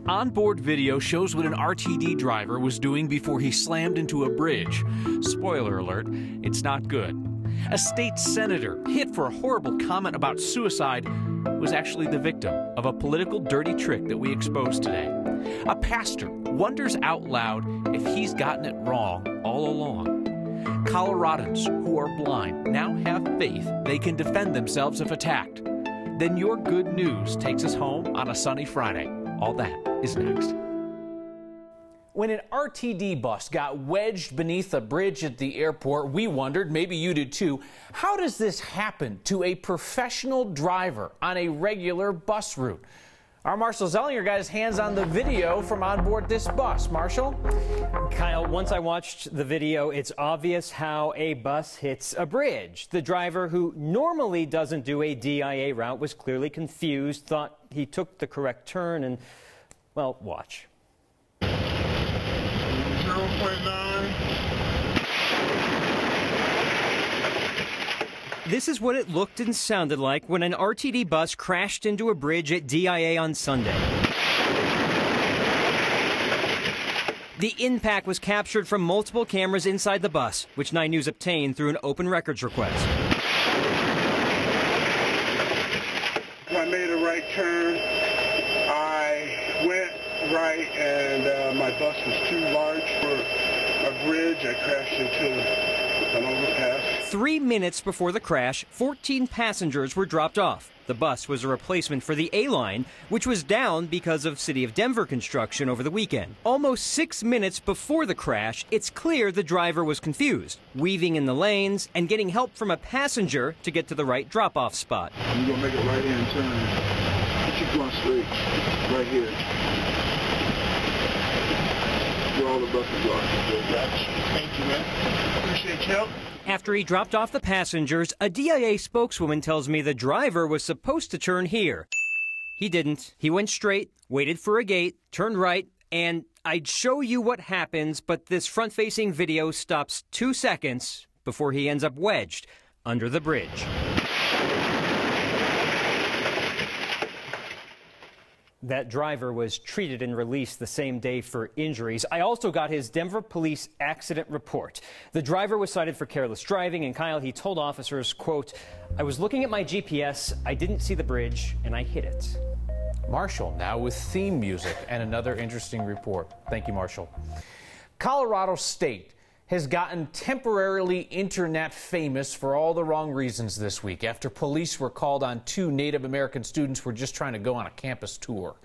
Onboard video shows what an RTD driver was doing before he slammed into a bridge. Spoiler alert, it's not good. A state senator, hit for a horrible comment about suicide, was actually the victim of a political dirty trick that we exposed today. A pastor wonders out loud if he's gotten it wrong all along. Coloradans who are blind now have faith they can defend themselves if attacked. Then your good news takes us home on a sunny Friday. All that is next. When an RTD bus got wedged beneath a bridge at the airport, we wondered, maybe you did too, how does this happen to a professional driver on a regular bus route? Our Marshall Zellinger got his hands on the video from on board this bus. Marshall? Kyle, once I watched the video, it's obvious how a bus hits a bridge. The driver, who normally doesn't do a DIA route, was clearly confused, thought he took the correct turn, and, well, watch. 0.9. This is what it looked and sounded like when an RTD bus crashed into a bridge at DIA on Sunday. The impact was captured from multiple cameras inside the bus, which 9 News obtained through an open records request. I made a right turn. I went right, and my bus was too large for a bridge. I crashed into an overpass. 3 minutes before the crash, 14 passengers were dropped off. The bus was a replacement for the A-line, which was down because of City of Denver construction over the weekend. Almost 6 minutes before the crash, it's clear the driver was confused, weaving in the lanes and getting help from a passenger to get to the right drop-off spot. You're going to make a right-hand turn. Keep going straight, right here. Where all the buses are. Thank you, man. Appreciate your help. After he dropped off the passengers, a DIA spokeswoman tells me the driver was supposed to turn here. He didn't. He went straight, waited for a gate, turned right, and I'd show you what happens, but this front-facing video stops 2 seconds before he ends up wedged under the bridge. That driver was treated and released the same day for injuries. I also got his Denver police accident report. The driver was cited for careless driving, and Kyle, he told officers, quote, "I was looking at my GPS, I didn't see the bridge, and I hit it." Marshall now with theme music and another interesting report. Thank you, Marshall. Colorado State has gotten temporarily internet famous for all the wrong reasons this week after police were called on 2 Native American students who were just trying to go on a campus tour.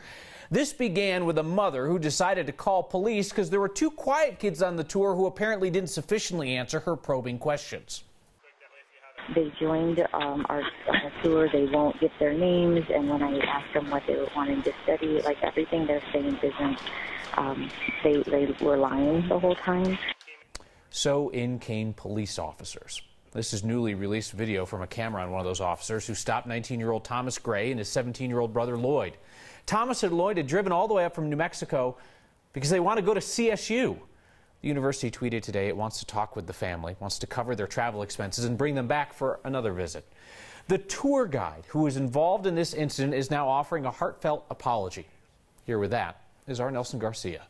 This began with a mother who decided to call police because there were 2 quiet kids on the tour who apparently didn't sufficiently answer her probing questions. They joined our tour. They won't give their names, and when I asked them what they were wanting to study, like everything they're saying isn't, they were lying the whole time. So in came police officers. This is newly released video from a camera on one of those officers who stopped 19-year-old Thomas Gray and his 17-year-old brother Lloyd. Thomas and Lloyd had driven all the way up from New Mexico because they want to go to CSU. The university tweeted today it wants to talk with the family, wants to cover their travel expenses and bring them back for another visit. The tour guide who was involved in this incident is now offering a heartfelt apology. Here with that is our Nelson Garcia.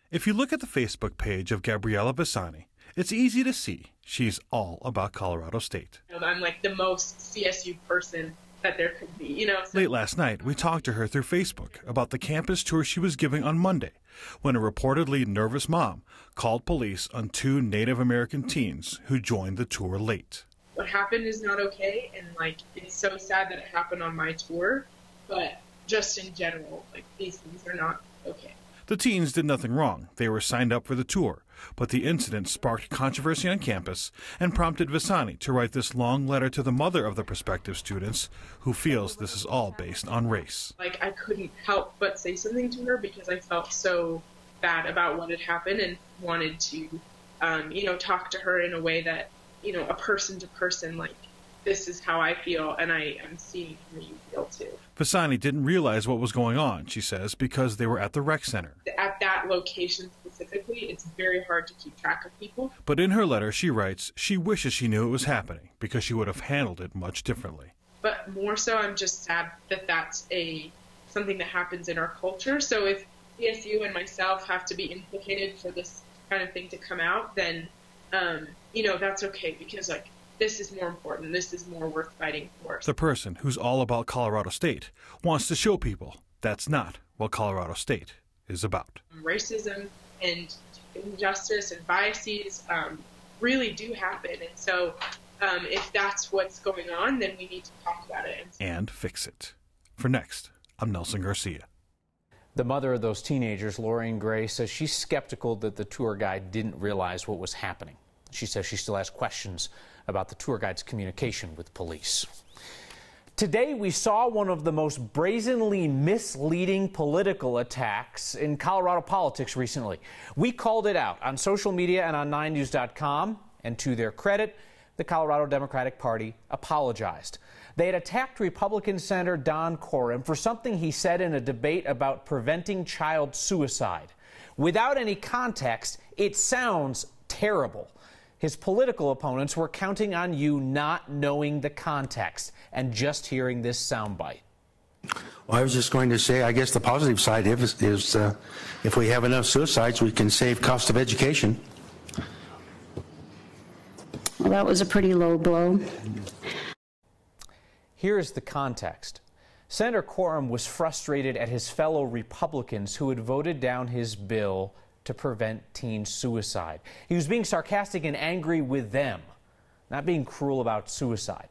If you look at the Facebook page of Gabriela Bassani, it's easy to see she's all about Colorado State. I'm like the most CSU person that there could be, you know. Late last night, we talked to her through Facebook about the campus tour she was giving on Monday, when a reportedly nervous mom called police on 2 Native American teens who joined the tour late. What happened is not okay, and like it's so sad that it happened on my tour, but just in general, like these things are not okay. The teens did nothing wrong. They were signed up for the tour, but the incident sparked controversy on campus and prompted Bassani to write this long letter to the mother of the prospective students, who feels this is all based on race. Like I couldn't help but say something to her because I felt so bad about what had happened and wanted to, you know, talk to her in a way that, you know, a person to person, like, this is how I feel, and I am seeing how you feel too. Bassani didn't realize what was going on, she says, because they were at the rec center. At that location specifically, it's very hard to keep track of people. But in her letter, she writes she wishes she knew it was happening because she would have handled it much differently. But more so, I'm just sad that that's a something that happens in our culture. So if ESU and myself have to be implicated for this kind of thing to come out, then, that's okay, because like, this is more important. This is more worth fighting for. The person who's all about Colorado State wants to show people that's not what Colorado State is about. Racism and injustice and biases really do happen. And so if that's what's going on, then we need to talk about it. And fix it. For Next, I'm Nelson Garcia. The mother of those teenagers, Lorraine Gray, says she's skeptical that the tour guide didn't realize what was happening. She says she still has questions about the tour guide's communication with police. Today, we saw one of the most brazenly misleading political attacks in Colorado politics recently. We called it out on social media and on 9news.com, and to their credit, the Colorado Democratic Party apologized. They had attacked Republican Senator Don Coram for something he said in a debate about preventing child suicide. Without any context, it sounds terrible. His political opponents were counting on you not knowing the context and just hearing this soundbite. Well, I was just going to say, I guess the positive side is if we have enough suicides, we can save cost of education. Well, that was a pretty low blow. Here's the context. Senator Coram was frustrated at his fellow Republicans who had voted down his bill to prevent teen suicide. He was being sarcastic and angry with them, not being cruel about suicide.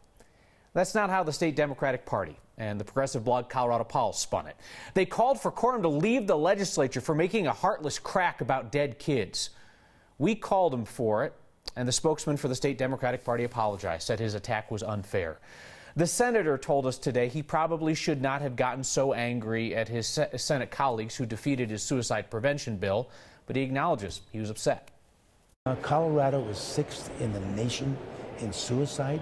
That's not how the state Democratic Party and the progressive blog Colorado Pulse spun it. They called for Coram to leave the legislature for making a heartless crack about dead kids. We called him for it, and the spokesman for the state Democratic Party apologized, said his attack was unfair. The senator told us today he probably should not have gotten so angry at his Senate colleagues who defeated his suicide prevention bill, but he acknowledges he was upset. Colorado is 6th in the nation in suicide,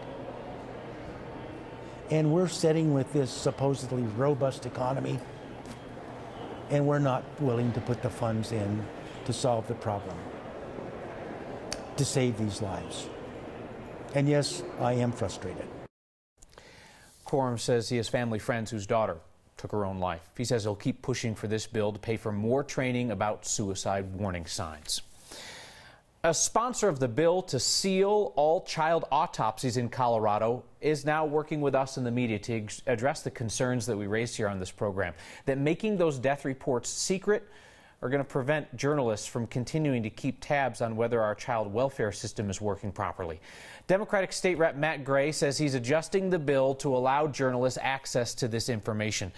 and we're sitting with this supposedly robust economy, and we're not willing to put the funds in to solve the problem, to save these lives. And yes, I am frustrated. Coram says he has family friends whose daughter took her own life. He says he'll keep pushing for this bill to pay for more training about suicide warning signs. A sponsor of the bill to seal all child autopsies in Colorado is now working with us in the media to address the concerns that we raised here on this program, that making those death reports secret are going to prevent journalists from continuing to keep tabs on whether our child welfare system is working properly. Democratic State Rep Matt Gray says he's adjusting the bill to allow journalists access to this information.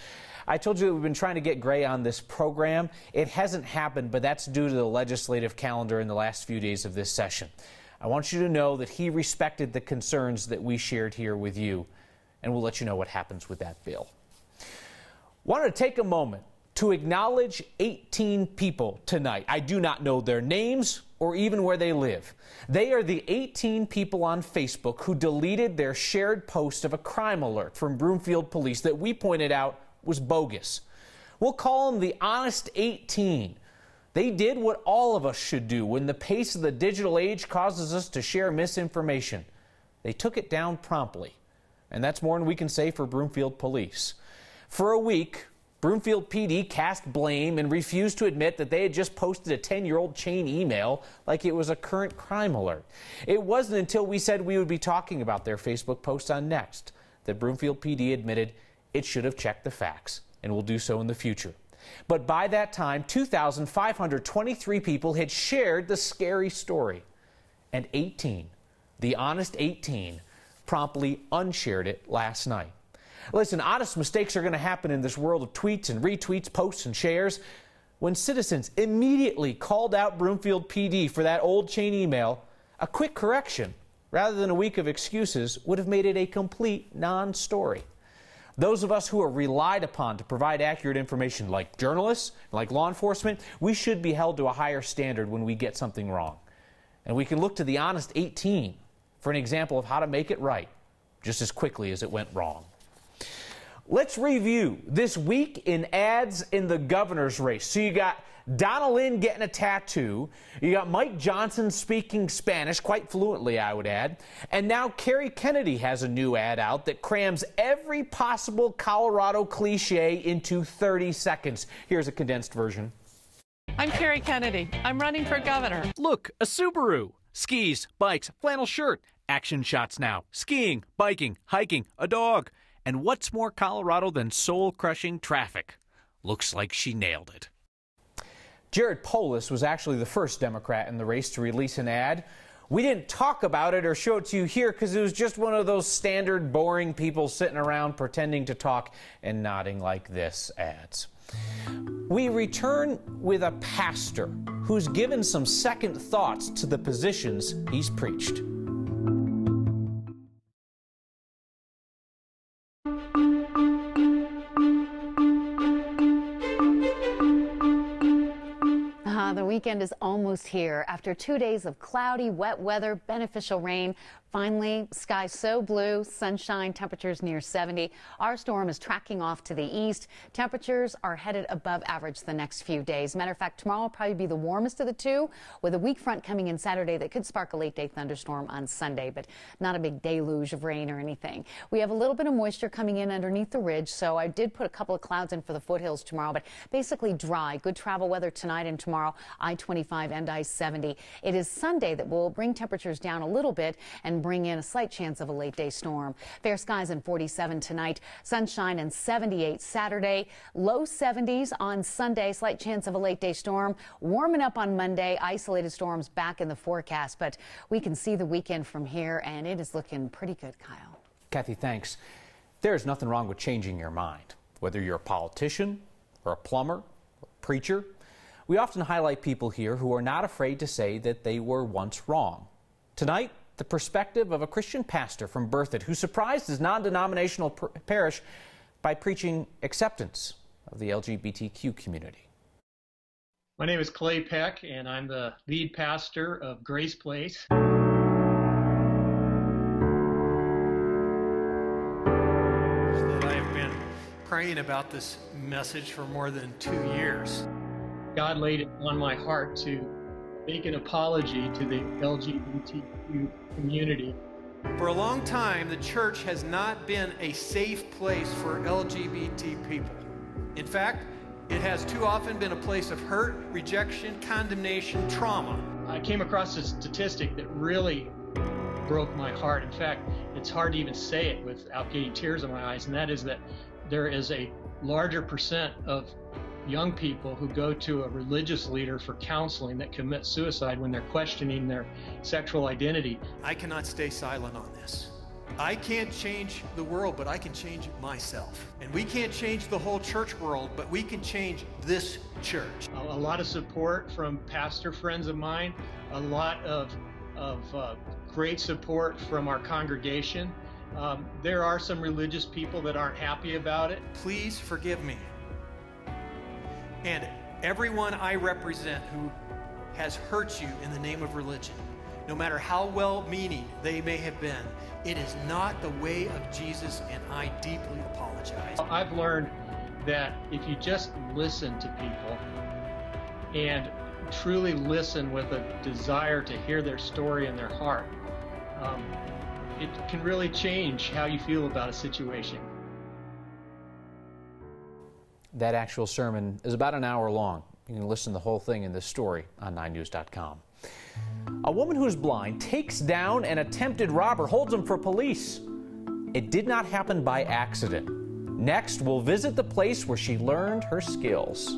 I told you that we've been trying to get Gray on this program. It hasn't happened, but that's due to the legislative calendar in the last few days of this session. I want you to know that he respected the concerns that we shared here with you, and we'll let you know what happens with that bill. Wanted to take a moment to acknowledge 18 people tonight. I do not know their names or even where they live. They are the 18 people on Facebook who deleted their shared post of a crime alert from Broomfield Police that we pointed out was bogus. We'll call them the Honest 18. They did what all of us should do when the pace of the digital age causes us to share misinformation. They took it down promptly. And that's more than we can say for Broomfield Police. For a week, Broomfield PD cast blame and refused to admit that they had just posted a 10-year-old chain email like it was a current crime alert. It wasn't until we said we would be talking about their Facebook post on Next that Broomfield PD admitted it should have checked the facts and will do so in the future. But by that time, 2,523 people had shared the scary story. And 18, the Honest 18, promptly unshared it last night. Listen, honest mistakes are going to happen in this world of tweets and retweets, posts and shares. When citizens immediately called out Broomfield PD for that old chain email, a quick correction, rather than a week of excuses, would have made it a complete non-story. Those of us who are relied upon to provide accurate information, like journalists, like law enforcement, we should be held to a higher standard when we get something wrong. And we can look to the Honest 18 for an example of how to make it right, just as quickly as it went wrong. Let's review this week in ads in the governor's race. So you got Donna Lynn getting a tattoo. You got Mike Johnson speaking Spanish, quite fluently, I would add. And now Kerry Kennedy has a new ad out that crams every possible Colorado cliche into 30 seconds. Here's a condensed version. I'm Kerry Kennedy. I'm running for governor. Look, a Subaru. Skis, bikes, flannel shirt. Action shots now. Skiing, biking, hiking, a dog. And what's more Colorado than soul-crushing traffic? Looks like she nailed it. Jared Polis was actually the first Democrat in the race to release an ad. We didn't talk about it or show it to you here because it was just one of those standard boring people sitting around pretending to talk and nodding like this ads. We return with a pastor who's given some second thoughts to the positions he's preached. The weekend is almost here. After 2 days of cloudy, wet weather, beneficial rain, finally, skies so blue, sunshine, temperatures near 70. Our storm is tracking off to the east. Temperatures are headed above average the next few days. Matter of fact, tomorrow will probably be the warmest of the two, with a weak front coming in Saturday that could spark a late-day thunderstorm on Sunday, but not a big deluge of rain or anything. We have a little bit of moisture coming in underneath the ridge, so I did put a couple of clouds in for the foothills tomorrow, but basically dry. Good travel weather tonight and tomorrow, I-25 and I-70. It is Sunday that will bring temperatures down a little bit and bring in a slight chance of a late-day storm. Fair skies and 47 tonight, sunshine and 78 Saturday, low 70s on Sunday, slight chance of a late-day storm. Warming up on Monday, isolated storms back in the forecast, but we can see the weekend from here, and it is looking pretty good, Kyle. Kathy, thanks. There's nothing wrong with changing your mind, whether you're a politician or a plumber or a preacher. We often highlight people here who are not afraid to say that they were once wrong. Tonight, the perspective of a Christian pastor from Berthoud who surprised his non-denominational parish by preaching acceptance of the LGBTQ community. My name is Clay Peck, and I'm the lead pastor of Grace Place. That I have been praying about this message for more than 2 years. God laid it on my heart to make an apology to the LGBTQ community. For a long time, the church has not been a safe place for LGBT people. In fact, it has too often been a place of hurt, rejection, condemnation, trauma. I came across a statistic that really broke my heart. In fact, it's hard to even say it without getting tears in my eyes, and that is that there is a larger percent of young people who go to a religious leader for counseling that commit suicide when they're questioning their sexual identity. I cannot stay silent on this. I can't change the world, but I can change myself. And we can't change the whole church world, but we can change this church. A lot of support from pastor friends of mine, a lot of great support from our congregation. There are some religious people that aren't happy about it. Please forgive me. And everyone I represent who has hurt you in the name of religion, no matter how well-meaning they may have been, it is not the way of Jesus, and I deeply apologize. I've learned that if you just listen to people and truly listen with a desire to hear their story and their heart, it can really change how you feel about a situation. That actual sermon is about an hour long. You can listen to the whole thing in this story on 9news.com. A woman who is blind takes down an attempted robber, holds him for police. It did not happen by accident. Next, we'll visit the place where she learned her skills.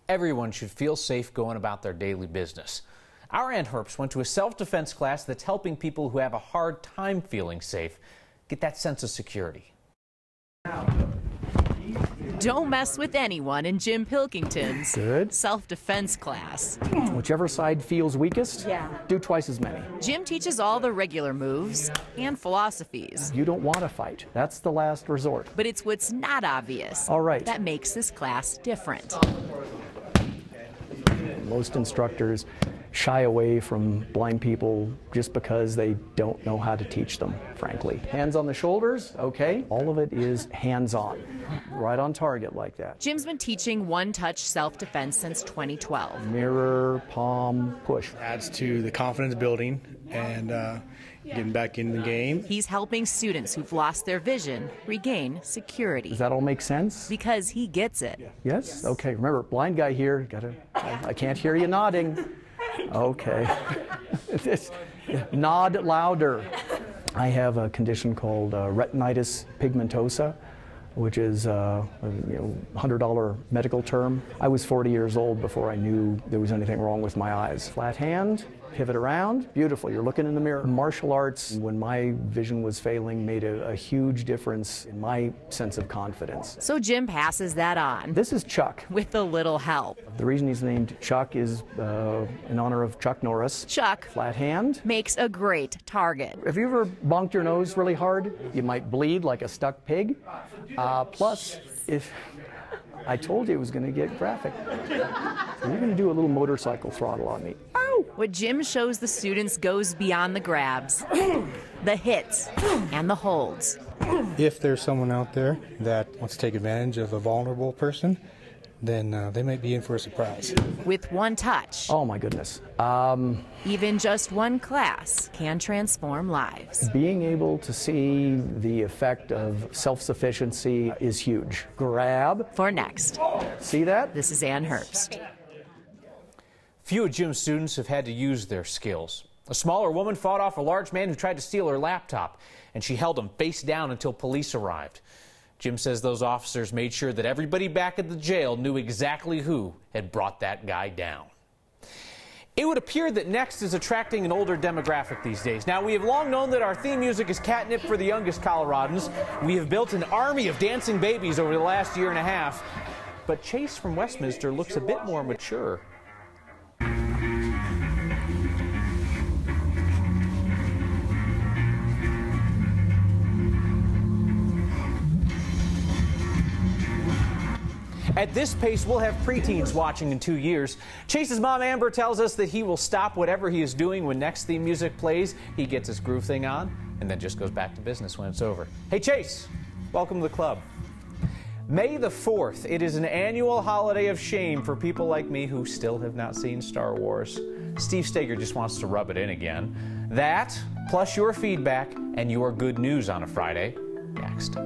Everyone should feel safe going about their daily business. Our Aunt Herps went to a self-defense class that's helping people who have a hard time feeling safe get that sense of security. Don't mess with anyone in Jim Pilkington's self-defense class. Whichever side feels weakest, do twice as many. Jim teaches all the regular moves and philosophies. You don't want to fight. That's the last resort. But it's what's not obvious that makes this class different. Most instructors shy away from blind people just because they don't know how to teach them, frankly. Hands on the shoulders, okay. All of it is hands-on, right on target like that. Jim's been teaching one-touch self-defense since 2012. Mirror, palm, push. Adds to the confidence building and getting back in the game. He's helping students who've lost their vision regain security. Does that all make sense? Because he gets it. Yes? Okay, remember, blind guy here, I can't hear you nodding. Okay. Nod louder. I have a condition called retinitis pigmentosa, which is a $100 medical term. I was 40 years old before I knew there was anything wrong with my eyes. Flat hand, pivot around, beautiful, you're looking in the mirror. Martial arts, when my vision was failing, made a huge difference in my sense of confidence. So Jim passes that on. This is Chuck. With a little help. The reason he's named Chuck is in honor of Chuck Norris. Chuck. Flat hand. Makes a great target. Have you ever bonked your nose really hard? You might bleed like a stuck pig. Plus, if I told you it was going to get graphic. So you're going to do a little motorcycle throttle on me. Ow! What Jim shows the students goes beyond the grabs, the hits, and the holds. If there's someone out there that wants to take advantage of a vulnerable person, then they might be in for a surprise. With one touch. Oh my goodness. Even just one class can transform lives. Being able to see the effect of self-sufficiency is huge. Grab. For next. See that? This is Ann Herbst. Few of Jim's students have had to use their skills. A smaller woman fought off a large man who tried to steal her laptop, and she held him face down until police arrived. Jim says those officers made sure that everybody back at the jail knew exactly who had brought that guy down. It would appear that Next is attracting an older demographic these days. Now, we have long known that our theme music is catnip for the youngest Coloradans. We have built an army of dancing babies over the last year and a half. But Chase from Westminster looks a bit more mature. At this pace, we'll have preteens watching in 2 years. Chase's mom, Amber, tells us that he will stop whatever he is doing when Next theme music plays. He gets his groove thing on and then just goes back to business when it's over. Hey, Chase, welcome to the club. May the 4th, it is an annual holiday of shame for people like me who still have not seen Star Wars. Steve Steger just wants to rub it in again. That, plus your feedback and your good news on a Friday, next.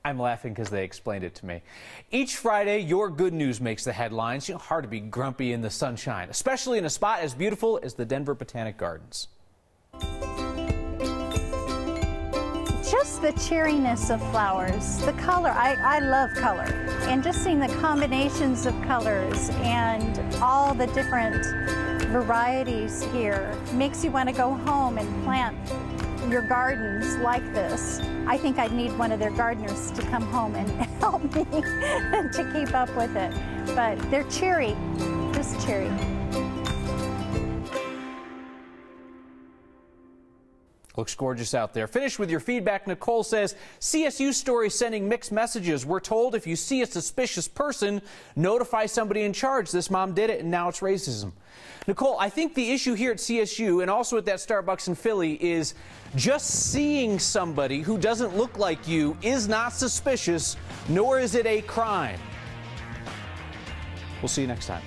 I'm laughing because they explained it to me. Each Friday, your good news makes the headlines. You know, hard to be grumpy in the sunshine, especially in a spot as beautiful as the Denver Botanic Gardens. Just the cheeriness of flowers, the color, I love color. And just seeing the combinations of colors and all the different varieties here makes you want to go home and plant your gardens like this. I think I'd need one of their gardeners to come home and help me to keep up with it. But they're cheery, just cheery. Looks gorgeous out there. Finish with your feedback. Nicole says, CSU story sending mixed messages. We're told if you see a suspicious person, notify somebody in charge. This mom did it, and now it's racism. Nicole, I think the issue here at CSU and also at that Starbucks in Philly is just seeing somebody who doesn't look like you is not suspicious, nor is it a crime. We'll see you next time.